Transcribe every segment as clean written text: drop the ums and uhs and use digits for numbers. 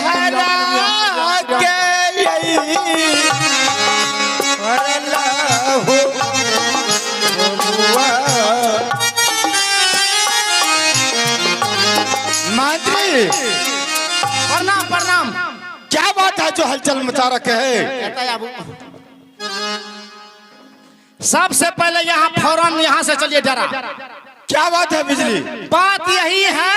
हरा के मंत्री प्रणाम प्रणाम। क्या बात है जो हलचल मचा रखे है? सबसे पहले यहाँ फौरन यहाँ से चलिए जरा। क्या बात है बिजली? बात यही है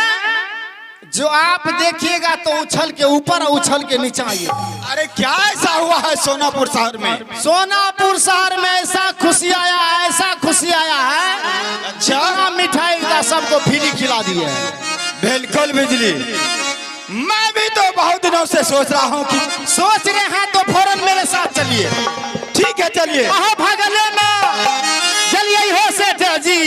जो आप देखिएगा तो उछल के ऊपर और उछल के नीचे आइए। अरे क्या ऐसा हुआ है सोनापुर शहर में? सोनापुर शहर में ऐसा खुशी आया है, ऐसा खुशी आया है। अच्छा मिठाई का सबको फ्री खिला दिए है। बिल्कुल बिजली, मैं भी तो बहुत दिनों से सोच रहा हूँ कि सोच रहे हैं तो फौरन मेरे साथ चलिए। ठीक है चलिए। कहाँ भागले में चलिए हो सेठ जी।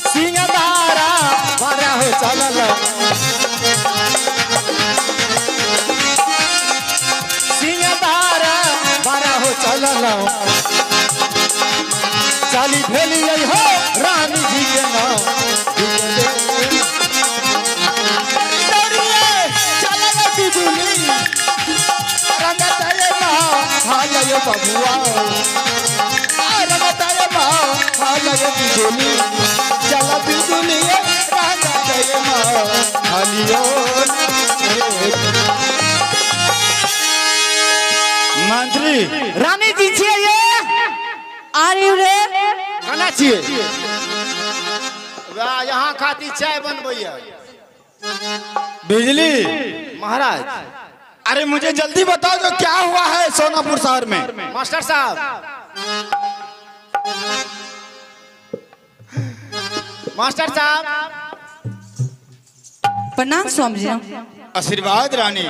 सिंहधारा भरा हो चलल, सिंहधारा भरा हो चलल, चाली भेली हो रानी जी के नाम। बबुआ रंगताए माँ हालय बिजुली, चल बिजुली रंगताए माँ हालियो। मंत्री रानी दीजिए ये आरी रे खाना चाहिए। यहाँ खाती चाय बनबैया बिजली महाराज। अरे मुझे जल्दी बताओ जो क्या हुआ है सोनापुर शहर में? मास्टर साहब, मास्टर साहब प्रणाम स्वामी जी। आशीर्वाद रानी।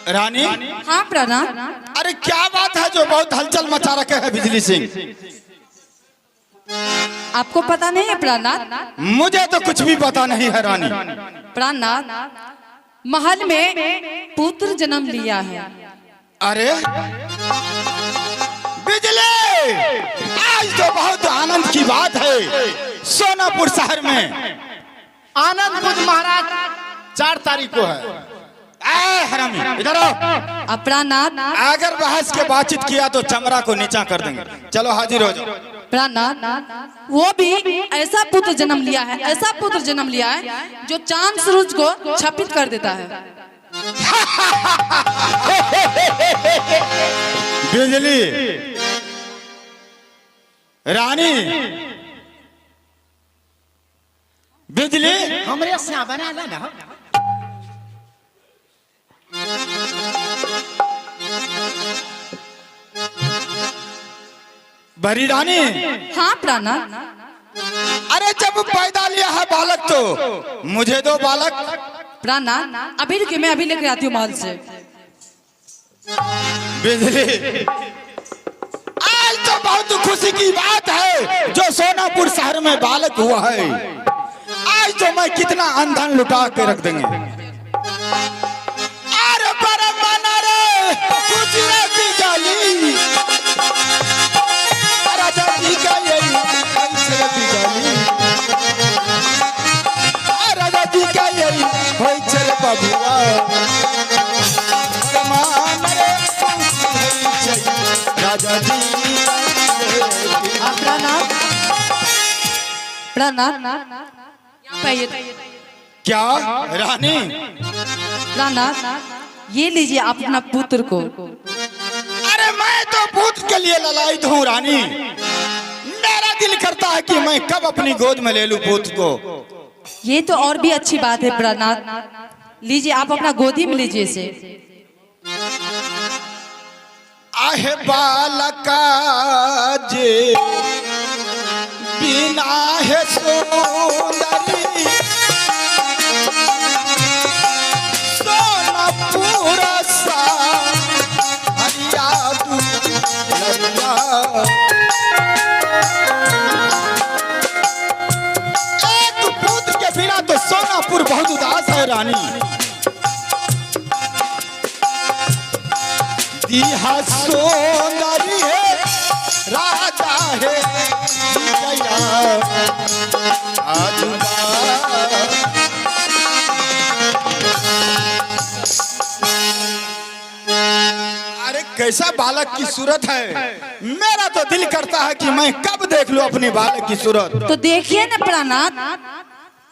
रानी हाँ प्रणाम। अरे क्या बात है जो बहुत हलचल मचा रखे है बिजली सिंह? आपको पता नहीं है प्राणनाथ? मुझे तो कुछ भी पता नहीं है रानी। प्राणनाथ महल में पुत्र जन्म लिया है। अरे बिजली, आज तो बहुत आनंद की बात है सोनापुर शहर में। आनंद बुद्ध महाराज 4 तारीख को है। हरामी इधर आओ। प्राणनाथ अगर बहस के बातचीत किया तो चमड़ा को नीचा कर देंगे। चलो हाजिर हो जाओ। प्राणनाथ वो भी ऐसा पुत्र जन्म लिया है, ऐसा पुत्र जन्म लिया है जो चांद सूरज को छपित कर देता है। बिजली रानी, बिजली हमरे से बना लेना। बड़ी रानी। हाँ प्राणनाथ। अरे जब पैदा लिया है बालक तो मुझे दो बालक। प्राणनाथ अभी रुकिए, मैं अभी लेकर आती हूँ महल से। बिजली आज तो बहुत खुशी की बात है जो सोनापुर शहर में बालक हुआ है। आज तो मैं कितना अंधन लुटा के रख देंगे। अरे परम बना रे खुशी रे बिजली, राजा जी का यही कैसे बिजली, राजा जी का यही होई चल बबुआ। राजा जी प्राणनाथ प्राणनाथ यहाँ पे आइए। क्या रानी? प्राणनाथ ये लीजिए आप अपना पुत्र को। अरे मैं तो पुत्र के लिए ललायित हूँ रानी। मेरा दिल करता है कि मैं कब अपनी गोद में ले लूं पुत्र को। ये तो और भी अच्छी बात है प्राणनाथ, लीजिए आप अपना गोदी में लीजिए इसे। आहे बालका जे बिना है सुंदरी, सोनापुर सा हरिया दुलरिया। एक पुत्र के बिना तो सोनापुर बहुत उदास है रानी। दिहा सोंदरी है राजा चाहे गया आजुबा। अरे कैसा बालक की सूरत है, मेरा तो दिल करता है कि मैं कब देख लूं अपनी बालक की सूरत। तो देखिए ना प्राणनाथ।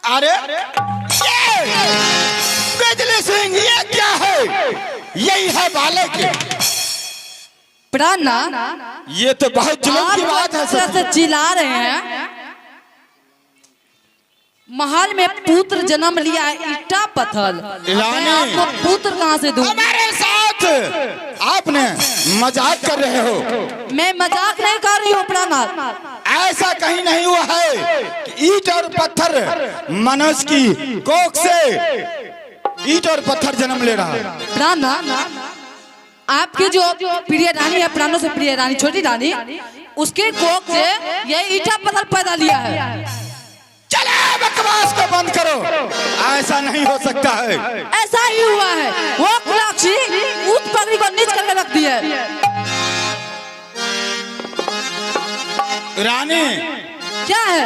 अरे ये बिजली सिंह, ये क्या है? यही है बालक। प्राणनाथ, ये तो बहुत जुल्म की बात है आप से चिल्ला रहे हैं। महल में पुत्र जन्म लिया है, ईटा पत्थर। मैं आपको पुत्र कहाँ से दूं? हमारे साथ आपने मजाक कर रहे हो। मैं मजाक नहीं कर रही हूँ प्राणनाथ। ऐसा कहीं नहीं हुआ है कि ईट और पत्थर मनुष्य की कोख से ईट और पत्थर जन्म ले रहा है। प्राणनाथ, आपकी जो प्रिय रानी है, प्राणों से प्रिय रानी, छोटी रानी, उसके कोख से यह ईटा पत्थर पैदा लिया है। चले बकवास को बंद करो, ऐसा नहीं हो सकता है। ऐसा ही हुआ है। वो कुलाक्षी ऊंट पगड़ी को नीच करके रख दी है। रानी, क्या है?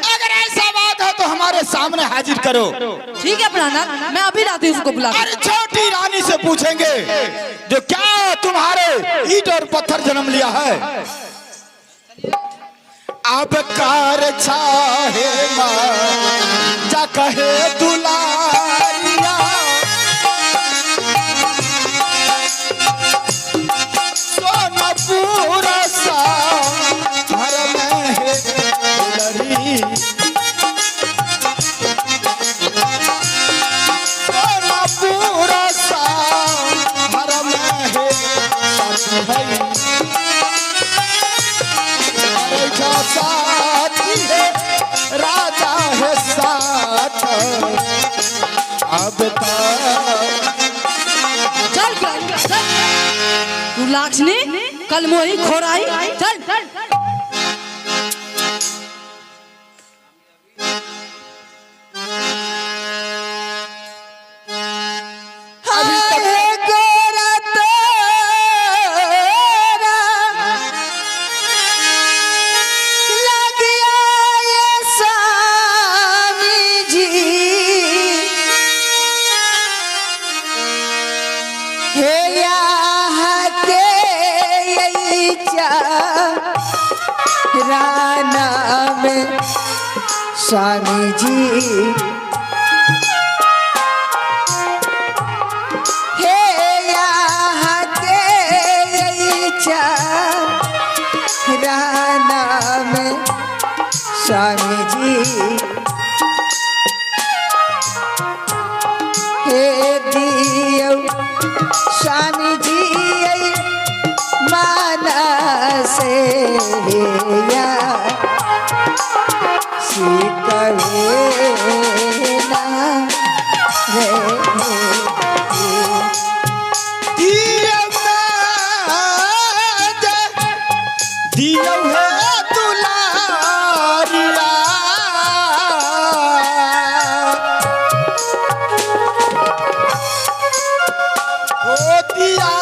अगर ऐसा बात है तो हमारे सामने हाजिर करो। ठीक है प्राणनाथ, मैं अभी लाती हूँ उसको बुला के। अरे छोटी रानी से पूछेंगे जो क्या तुम्हारे ईट और पत्थर जन्म लिया है। अब कार चाहे मां जा कहे दुलारिया, सोना पूरा सा घर में है दुलरी, सोना पूरा सा घर में है साथी साथी है, राजा है साथ। अब चल कुलाक्षी, कल मोही खोराई, चल। स्वामी जी हे यहाँ के राना में स्वामी जी हे दियो स्वामी जी माना से या दियो है दुलारिया, हो दिया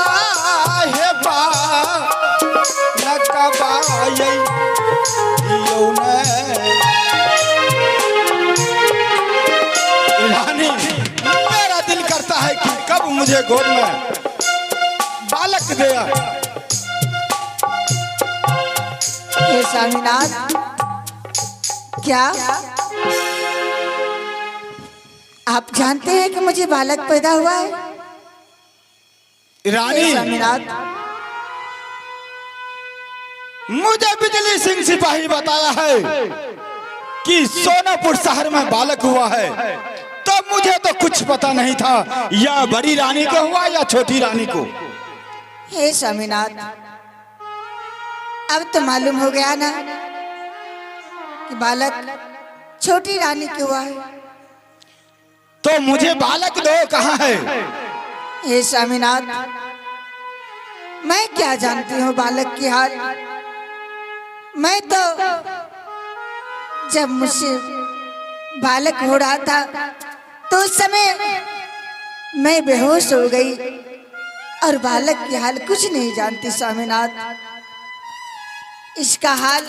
है बा नकबाई दियो ने। रानी, मेरा दिल करता है कि कब मुझे गोद में बालक दिया। हे स्वामीनाथ, क्या आप जानते हैं कि मुझे बालक पैदा हुआ है? रानी, स्वामीनाथ, मुझे बिजली सिंह सिपाही बताया है कि सोनापुर शहर में बालक हुआ है, तो मुझे तो कुछ पता नहीं था या बड़ी रानी को हुआ या छोटी रानी को। हे स्वामीनाथ, अब तो मालूम हो गया ना कि बालक छोटी रानी की हुआ है। तो मुझे बालक दो कहाँ है? हे स्वामीनाथ, मैं क्या जानती हूँ बालक की हाल। मैं तो जब मुझसे बालक हो रहा था तो उस समय मैं बेहोश हो गई और बालक की हाल कुछ नहीं जानती स्वामीनाथ। इसका हाल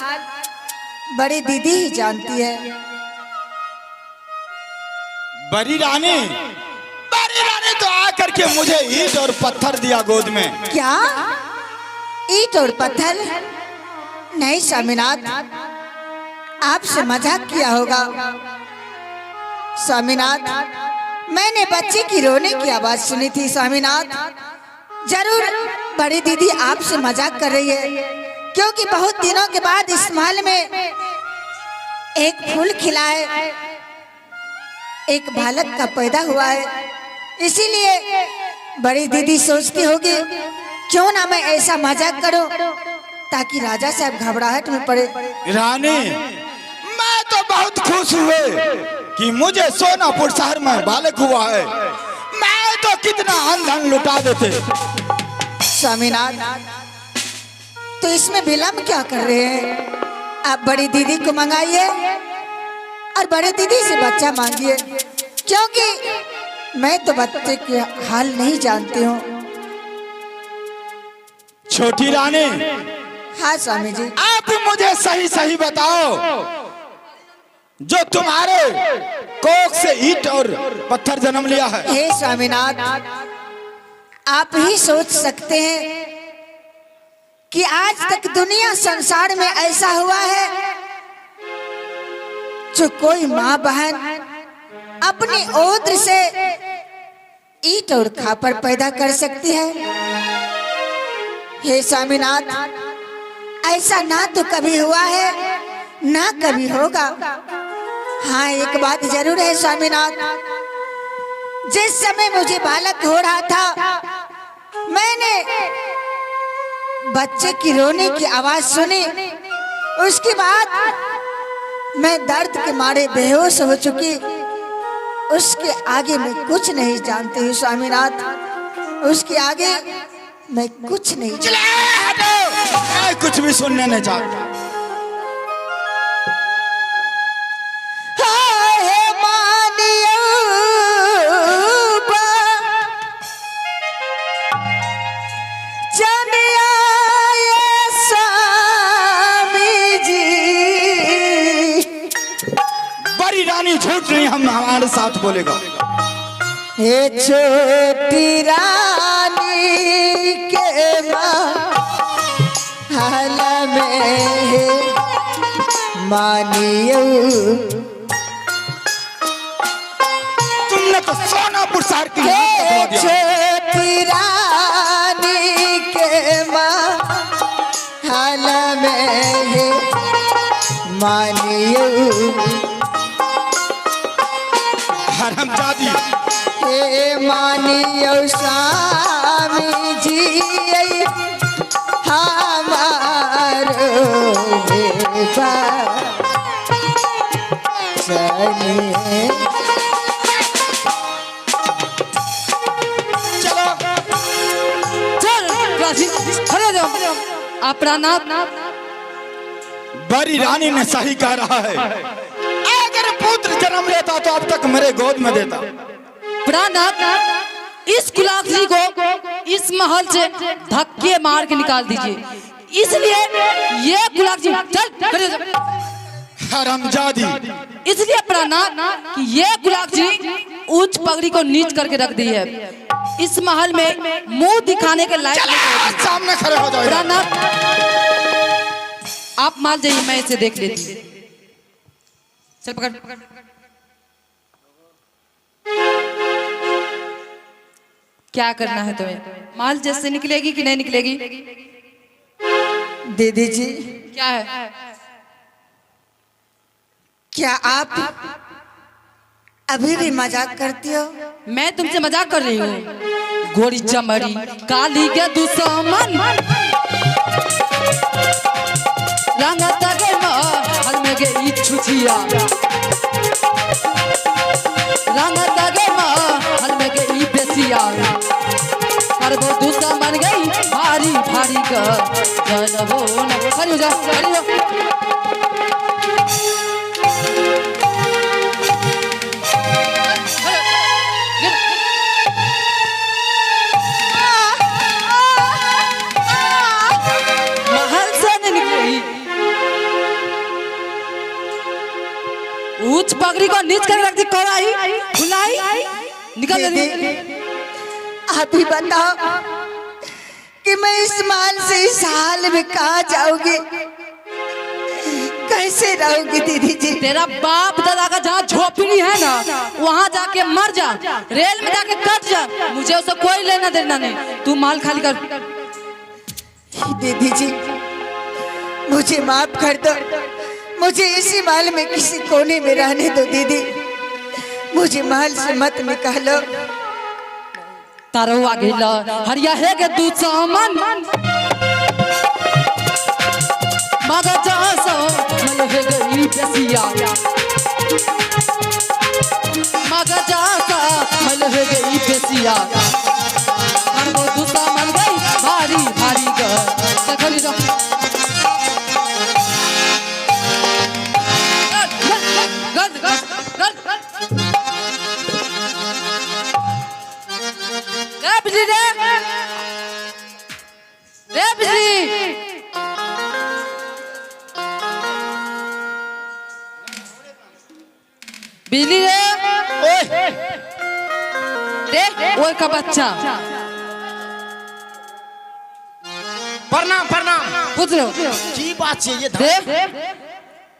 बड़ी दीदी ही जानती है। बड़ी रानी तो आकर के मुझे ईंट और पत्थर दिया गोद में। क्या ईंट और पत्थर? नहीं स्वामीनाथ, आपसे मजाक किया होगा। स्वामीनाथ, मैंने बच्चे की रोने की आवाज सुनी थी। स्वामीनाथ, जरूर बड़ी दीदी आपसे मजाक कर रही है, क्योंकि बहुत दिनों के बाद इस महल में एक फूल खिला है, एक बालक का पैदा हुआ है। इसीलिए बड़ी दीदी सोचती होगी क्यों ना मैं ऐसा मजाक करूं ताकि राजा साहब घबराहट में पड़े। रानी, मैं तो बहुत खुश हुए कि मुझे सोनापुर शहर में बालक हुआ है। मैं तो कितना धन लुटा देते। स्वामीनाथ, तो इसमें विलम्ब क्या कर रहे हैं? आप बड़ी दीदी को मंगाइए और बड़ी दीदी से बच्चा मांगिए, क्योंकि मैं तो बच्चे के हाल नहीं जानती हूँ। छोटी रानी। हाँ स्वामी जी। आप मुझे सही सही बताओ, जो तुम्हारे कोख से ईंट और पत्थर जन्म लिया है। हे स्वामीनाथ, आप ही सोच सकते हैं कि आज तक दुनिया संसार में ऐसा हुआ है जो कोई माँ बहन अपनी ओद्र से ईंट और खापर पैदा कर सकती है। हे स्वामीनाथ, ऐसा ना तो कभी हुआ है ना कभी होगा। हाँ, एक बात जरूर है स्वामीनाथ, जिस समय मुझे बालक हो रहा था, मैंने बच्चे की रोने की आवाज सुनी। उसके बाद मैं दर्द के मारे बेहोश हो चुकी। उसके आगे मैं कुछ नहीं जानती हूँ स्वामीनाथ, उसके आगे मैं कुछ नहीं जानती। मैं कुछ भी सुनने नहीं चाहता। बड़ी रानी झूठ नहीं हम हमारे साथ बोलेगा। हे छोटी रानी के महल में मानियो, तुमने तो सोनापुर शहर की नाम बदलवा दिया। छोटी रानी के महल में मानियो, हरामजादी। हे मानियो स्वामी जी हमारो बेबा चलिए। चलो चल राजी, खड़े हो जाओ। आप नाथ। बड़ी रानी ने सही कह रहा है। अगर पुत्र जन्म लेता तो अब तक मेरे गोद में देता। प्राणनाथ, इस गुलाबजी को इस महल से धक्के मार के निकाल दीजिए। इसलिए ये गुलाबजी चल खड़े हो जाओ। हरामजादी। इसलिए प्राणनाथ कि ये गुलाबजी उच्च पगड़ी को नीच करके रख दी है। इस महल में मुंह दिखाने के लायक नहीं। सामने खड़े हो जाओ। प्राणनाथ, आप मान जाइए, मैं इसे देख लेती हूँ। चल पकड़। क्या करना है तुम्हें? माल जैसे निकलेगी कि नहीं निकलेगी? दीदी जी, क्या है? क्या आप अभी भी मजाक करती हो? मैं तुमसे मजाक कर रही हूँ। गोरी चमड़ी काली के दुश्मन रंगत गे महल में गे इच्छुचिया, रंगत गे महल में गे ई बेसिया, पर वो दुश्मन गई भारी भारी का जनबो न। खड़ी हो जा, खड़ी हो। महल से नहीं निकली, ऊंच पगड़ी को नीच कर रख दी कौराई खुलाई निकल दीदी जल्दी। आप ही बताओ कि मैं इस माल से इस हाल में कहाँ जाऊंगी, कैसे रहूंगी दीदी जी। तेरा बाप दादा का जहाँ झोपड़ी है ना वहाँ जाके मर जा, रेल में जाके कट जा, मुझे उससे कोई लेना देना नहीं। तू माल खाली कर। दीदी जी मुझे माफ कर दो, मुझे इसी माल में किसी कोने में रहने दो दीदी, मुझे माल से मत निकालो। तारो आगे ला हरिया है के तू सामान मगा चासो मैं है गई बेसिया मगा चासा मैं है गई बेसिया और वो तू सामान गई भारी भारी देखो लो बिजली रे बिजली बिजली रे ओए का बच्चा प्रणाम प्रणाम। पूछ रहे हो की बात है ये रे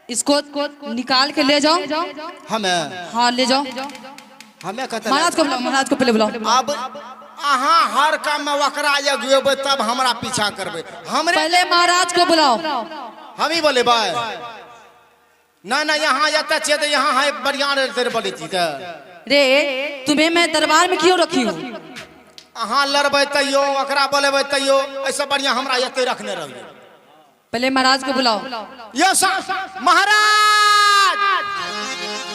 इसको निकाल के ले जाओ। हमें हाँ ले जाओ। हमें कहते महाराज को बुलाओ, महाराज को पहले बुलाओ। अब अहाँ हर काम में वकरा गेबे तब हमरा पीछा करबे। हमरे पहले महाराज को बुलाओ। हम ही बोले भाई ना ना यहाँ जाता चाहिए तो यहाँ है बढ़िया तेरे बोली थी रे तुम्हें मैं दरबार में क्यों रखी हूँ? अहाँ लड़बे तैयो वकरा बोलेबे तैयो ऐसा बढ़िया हमरा यते रखने रहिए। पहले महाराज को बुलाओ। यो महाराज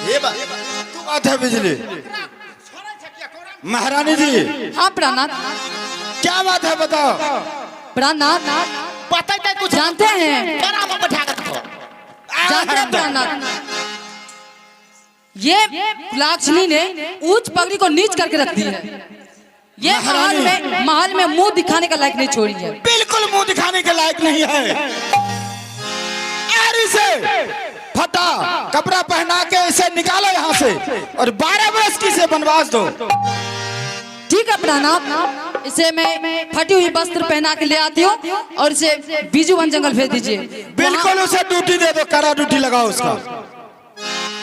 ये तू बात है बिजली। महारानी जी हाँ प्राणनाथ क्या बात है बताओ। प्राणनाथ पता है कुछ जानते हैं जानते हैं प्राणनाथ ये लाक्षणी ने ऊंच पगड़ी को नीच करके रख दी है। ये महल में मुंह दिखाने का लायक नहीं छोड़ी है। बिल्कुल मुंह दिखाने के लायक नहीं है। और इसे फटा कपड़ा पहना के इसे निकालो यहाँ से और 12 वर्ष की इसे वनवास दो। ठीक है प्राणनाथ इसे मैं फटी हुई वस्त्र पहना के ले आती हूँ और इसे बीजू वन जंगल भेज दीजिए। बिल्कुल उसे ड्यूटी दे दो, कड़ा ड्यूटी लगाओ उसका।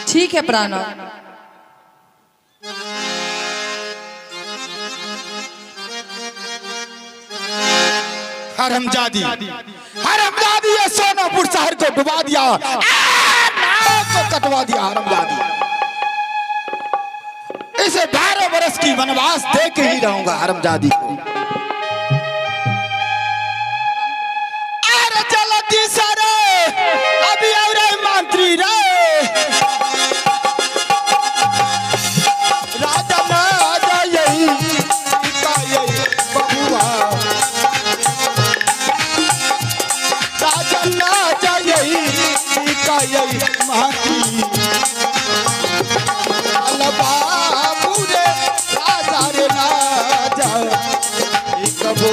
ठीक है प्राणनाथ। हरमजादी हरमजादी ये सोनापुर शहर को डुबा दिया, नाव को कटवा दिया हरमजादी। इसे 12 वर्ष की वनवास दे के ही रहूंगा हरमजादी को। अरे जल्दी सरे अभी और मंत्री रे राजा राजा यही का यही बबुआ राजा राजा यही का यही मंत्री बाबू रे राजा रे राजा कबो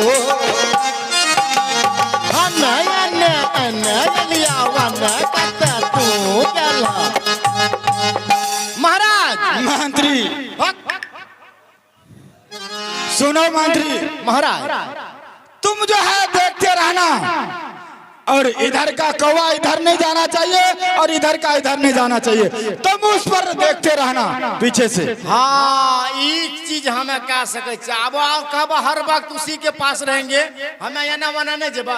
महाराज मंत्री सुनो मंत्री महाराज तुम जो है देखते रहना और इधर का कौवा इधर नहीं जाना चाहिए और इधर का इधर नहीं जाना चाहिए। तुम उस पर देखते रहना पीछे से। हाँ एक चीज हमें कह सके अब कब हर वक्त उसी के पास रहेंगे हमें एना वना नहीं जब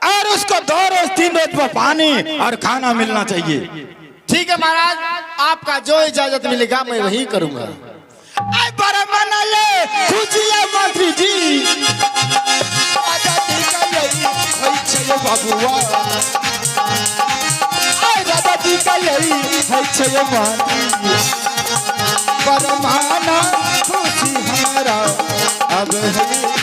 और उसको 2 रोज 3 रोज पर पानी और खाना मिलना चाहिए। ठीक है महाराज आपका जो इजाजत मिलेगा मैं वही करूंगा। खुशी है मंत्री जी बाबुआ दादा जी का यही है परमाना खुशी हमारा अब है।